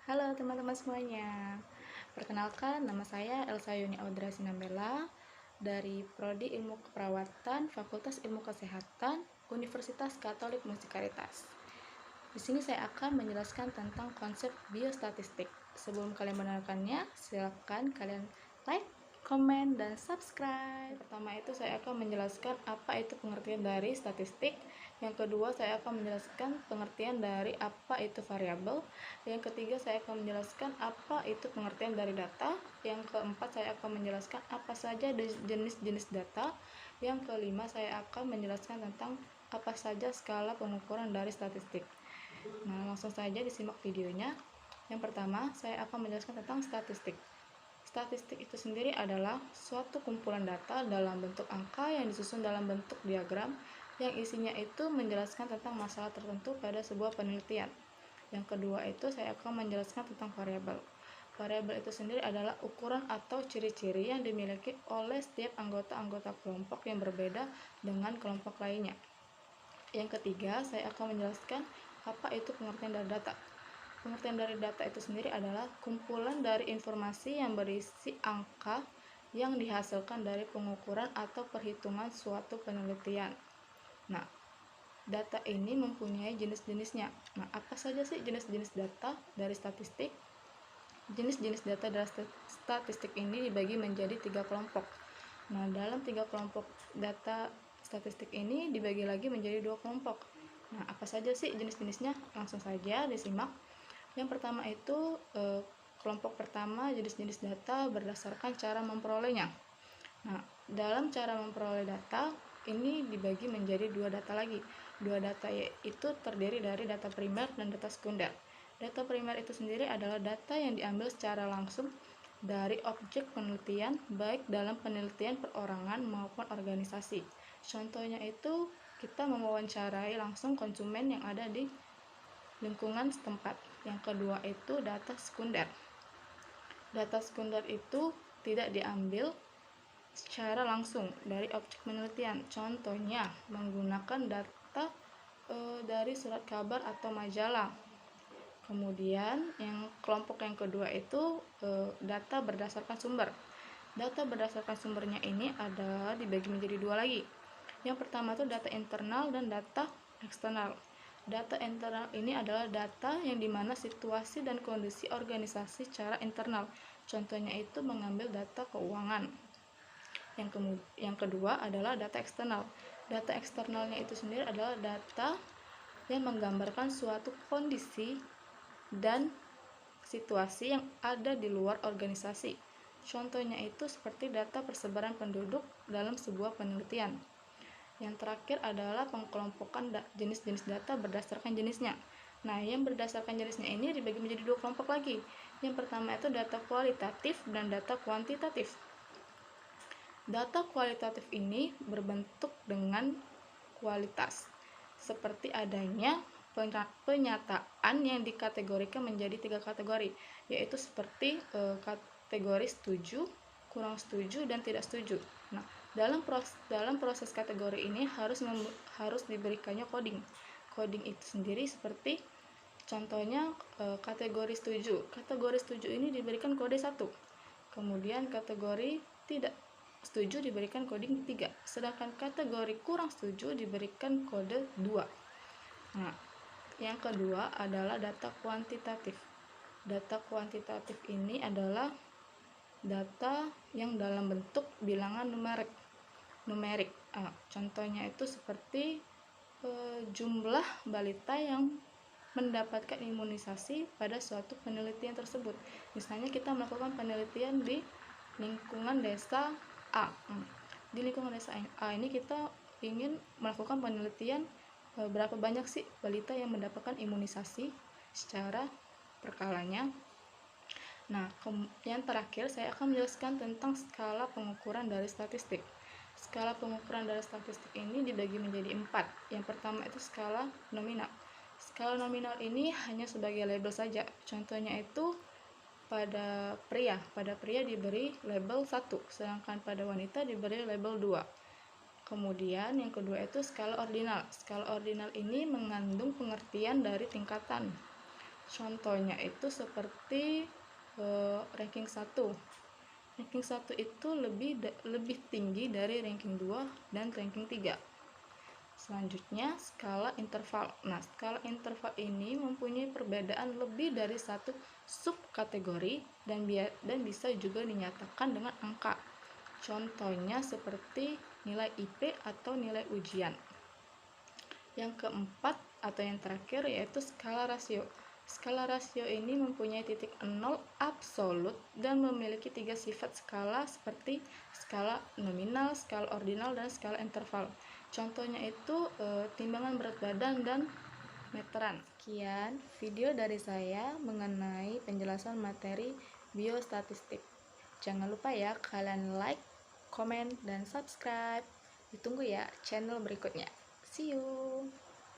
Halo teman-teman semuanya. Perkenalkan, nama saya Elsa Yuni Audra Sinambela dari Prodi Ilmu Keperawatan, Fakultas Ilmu Kesehatan, Universitas Katolik Musikaritas. Di sini saya akan menjelaskan tentang konsep biostatistik. Sebelum kalian mendengarkannya, silakan kalian like, komen, dan subscribe. Pertama itu saya akan menjelaskan apa itu pengertian dari statistik. Yang kedua saya akan menjelaskan pengertian dari apa itu variabel. Yang ketiga saya akan menjelaskan apa itu pengertian dari data. Yang keempat saya akan menjelaskan apa saja jenis-jenis data. Yang kelima saya akan menjelaskan tentang apa saja skala pengukuran dari statistik. Nah, langsung saja disimak videonya. Yang pertama, saya akan menjelaskan tentang statistik. Statistik itu sendiri adalah suatu kumpulan data dalam bentuk angka yang disusun dalam bentuk diagram yang isinya itu menjelaskan tentang masalah tertentu pada sebuah penelitian. Yang kedua itu saya akan menjelaskan tentang variabel. Variabel itu sendiri adalah ukuran atau ciri-ciri yang dimiliki oleh setiap anggota-anggota kelompok yang berbeda dengan kelompok lainnya. Yang ketiga, saya akan menjelaskan apa itu pengertian dari data. Pengertian dari data itu sendiri adalah kumpulan dari informasi yang berisi angka yang dihasilkan dari pengukuran atau perhitungan suatu penelitian. Nah, data ini mempunyai jenis-jenisnya. Nah, apa saja sih jenis-jenis data dari statistik? Jenis-jenis data dari statistik ini dibagi menjadi 3 kelompok. Nah, dalam 3 kelompok data statistik ini dibagi lagi menjadi 2 kelompok. Nah, apa saja sih jenis-jenisnya? Langsung saja disimak. Yang pertama itu kelompok pertama jenis-jenis data berdasarkan cara memperolehnya. Nah, dalam cara memperoleh data ini dibagi menjadi 2 data lagi. 2 data itu terdiri dari data primer dan data sekunder. Data primer itu sendiri adalah data yang diambil secara langsung dari objek penelitian baik dalam penelitian perorangan maupun organisasi. Contohnya itu kita mewawancarai langsung konsumen yang ada di lingkungan setempat. Yang kedua itu data sekunder. Data sekunder itu tidak diambil secara langsung dari objek penelitian. Contohnya menggunakan data dari surat kabar atau majalah. Kemudian yang kelompok yang kedua itu data berdasarkan sumber. Data berdasarkan sumbernya ini ada dibagi menjadi 2 lagi. Yang pertama itu data internal dan data eksternal. Data internal ini adalah data yang dimana situasi dan kondisi organisasi secara internal. Contohnya itu mengambil data keuangan. Yang kedua adalah data eksternal. Data eksternalnya itu sendiri adalah data yang menggambarkan suatu kondisi dan situasi yang ada di luar organisasi. Contohnya itu seperti data persebaran penduduk dalam sebuah penelitian. Yang terakhir adalah pengkelompokan jenis-jenis data berdasarkan jenisnya. Nah, yang berdasarkan jenisnya ini dibagi menjadi 2 kelompok lagi. Yang pertama itu data kualitatif dan data kuantitatif. Data kualitatif ini berbentuk dengan kualitas, seperti adanya penyataan yang dikategorikan menjadi 3 kategori, yaitu seperti kategori setuju, kurang setuju, dan tidak setuju. Nah, dalam proses kategori ini harus diberikannya coding. Coding itu sendiri seperti contohnya kategori setuju. Kategori setuju ini diberikan kode 1. Kemudian kategori tidak setuju diberikan coding 3. Sedangkan kategori kurang setuju diberikan kode 2. Nah, yang kedua adalah data kuantitatif. Data kuantitatif ini adalah data yang dalam bentuk bilangan numerik. Contohnya itu seperti jumlah balita yang mendapatkan imunisasi pada suatu penelitian tersebut. Misalnya kita melakukan penelitian di lingkungan desa A. Di lingkungan desa A ini kita ingin melakukan penelitian berapa banyak sih balita yang mendapatkan imunisasi secara perkalanya. Nah, yang terakhir saya akan menjelaskan tentang skala pengukuran dari statistik. Skala pengukuran dari statistik ini dibagi menjadi 4. Yang pertama itu skala nominal. Skala nominal ini hanya sebagai label saja. Contohnya itu pada pria diberi label 1, sedangkan pada wanita diberi label 2. Kemudian yang kedua itu skala ordinal. Skala ordinal ini mengandung pengertian dari tingkatan. Contohnya itu seperti ranking 1. Ranking 1 itu lebih tinggi dari ranking 2 dan ranking 3. Selanjutnya, skala interval. Nah, skala interval ini mempunyai perbedaan lebih dari satu subkategori dan bisa juga dinyatakan dengan angka. Contohnya seperti nilai IP atau nilai ujian. Yang keempat atau yang terakhir yaitu skala rasio. Skala rasio ini mempunyai titik 0 absolut dan memiliki 3 sifat skala seperti skala nominal, skala ordinal, dan skala interval. Contohnya itu timbangan berat badan dan meteran. Sekian video dari saya mengenai penjelasan materi biostatistik. Jangan lupa ya kalian like, komen, dan subscribe. Ditunggu ya channel berikutnya. See you.